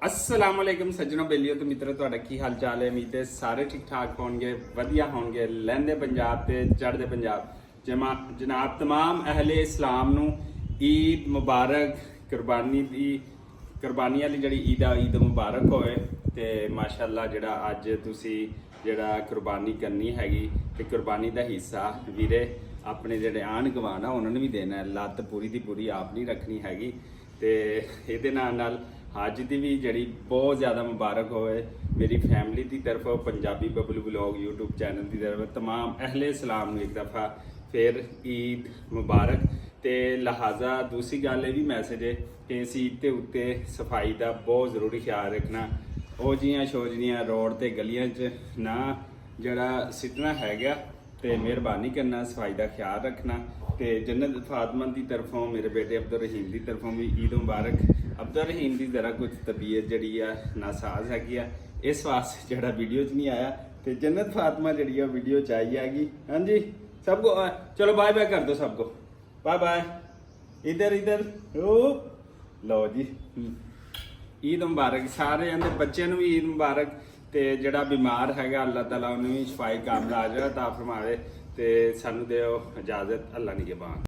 अस्सलाम वालेकुम सज्जनों बेलियो तो मित्रों ਤੁਹਾਡਾ ਕੀ ਹਾਲ ਚਾਲ ਹੈ। ਉਮੀਦ ਹੈ ਸਾਰੇ ਠੀਕ ਠਾਕ ਹੋਣਗੇ, ਵਧੀਆ ਹੋਣਗੇ। ਲਹਿੰਦੇ ਪੰਜਾਬ ਤੇ ਚੜ੍ਹਦੇ ਪੰਜਾਬ ਜਨਾਬ तमाम ਅਹਲੇ ਇਸਲਾਮ ਨੂੰ ਈਦ ਮੁਬਾਰਕ। ਕੁਰਬਾਨੀ ਵਾਲੀ ਜਿਹੜੀ ਈਦ ਮੁਬਾਰਕ ਹੋਏ ਤੇ ਮਾਸ਼ਾਅੱਲਾ ਜਿਹੜਾ ਅੱਜ ਤੁਸੀਂ ਜਿਹੜਾ ਕੁਰਬਾਨੀ ਕਰਨੀ ਹੈਗੀ ਤੇ ਕੁਰਬਾਨੀ ਦਾ ਹਿੱਸਾ ਵੀਰੇ ਆਪਣੇ ਜਿਹੜੇ ਆਣ ਗਵਾਨ ਆ ਉਹਨਾਂ ਨੂੰ ਵੀ ਦੇਣਾ। ਲੱਤ ਪੂਰੀ ਦੀ ਪੂਰੀ ਆਪ ਨਹੀਂ ਰੱਖਣੀ ਹੈਗੀ ਤੇ ਇਹਦੇ ਨਾਲ ਅੱਜ ਦੀ ਵੀ ਜਿਹੜੀ ਬਹੁਤ ਜ਼ਿਆਦਾ ਮੁਬਾਰਕ ਹੋਵੇ ਮੇਰੀ ਫੈਮਿਲੀ ਦੀ ਤਰਫੋਂ, Punjabi Bablu vlog YouTube channel ਦੀ ਤਰਫੋਂ तमाम ਅਹਲੇ ਇਸਲਾਮ ਨੂੰ ਇੱਕ ਦਫਾ ਫਿਰ ਈਦ ਮੁਬਾਰਕ। ਤੇ ਲਿਹਾਜ਼ਾ ਦੂਸਰੀ ਗੱਲ ਇਹ ਵੀ ਮੈਸੇਜ ਹੈ ਕਿ ਇਸ ਈਦ ਦੇ ਉੱਤੇ ਸਫਾਈ ਦਾ ਬਹੁਤ ਜ਼ਰੂਰੀ ਖਿਆਲ ਰੱਖਣਾ। ਉਹ ਜੀਆਂ ਸ਼ੋਜਨੀਆਂ ਰੋਡ ਤੇ ਗਲੀਆਂ 'ਚ ਨਾ ਜਿਹੜਾ ਸਿੱਟਣਾ ਹੈਗਾ ਤੇ ਮਿਹਰਬਾਨੀ ਕਰਨਾ, ਸਫਾਈ ਦਾ ਖਿਆਲ ਰੱਖਣਾ। ਤੇ ਜन्नत फातिमा ਦੀ ਤਰਫੋਂ ਮੇਰੇ ਬੇਟੇ ਅਬਦੁਲ ਰਹੀਮ ਦੀ ਤਰਫੋਂ ਵੀ ਈਦ ਮੁਬਾਰਕ। ਅਬਦੁਲ ਰਹੀਮ ਦੀ ਜ਼ਰਾ ਕੁਝ ਤਬੀਅਤ ਜਿਹੜੀ ਆ ਨਾਸਾਜ਼ ਹੈਗੀ ਆ, ਇਸ ਵਾਸਤੇ ਜਿਹੜਾ ਵੀਡੀਓ 'ਚ ਨਹੀਂ ਆਇਆ ਤੇ जन्नत फातिमा ਜਿਹੜੀ ਆ ਵੀਡੀਓ 'ਚ ਆਈ ਹੈਗੀ। ਹਾਂਜੀ ਸਭ ਕੋ ਚਲੋ ਬਾਏ ਬਾਏ ਕਰ ਦੋ ਸਭ ਕੋ, ਬਾਏ ਬਾਏ। ਇਧਰ ਓ ਲਓ ਜੀ, ਈਦ ਮੁਬਾਰਕ ਸਾਰਿਆਂ ਦੇ ਬੱਚਿਆਂ ਨੂੰ ਵੀ ਈਦ ਮੁਬਾਰਕ। ਤੇ ਜਿਹੜਾ ਬਿਮਾਰ ਹੈਗਾ ਅੱਲਾਹ ਤਾਲਾ ਉਹਨੂੰ ਵੀ ਸ਼ਫਾਈ ਕਾਮਲਾ ਅਜਰ ਅਤਾ ਫਰਮਾਵੇ ਤੇ ਸਾਨੂੰ ਦਿਓ ਇਜਾਜ਼ਤ। ਅੱਲਾ ਨਿਗਹਿਬਾਨ।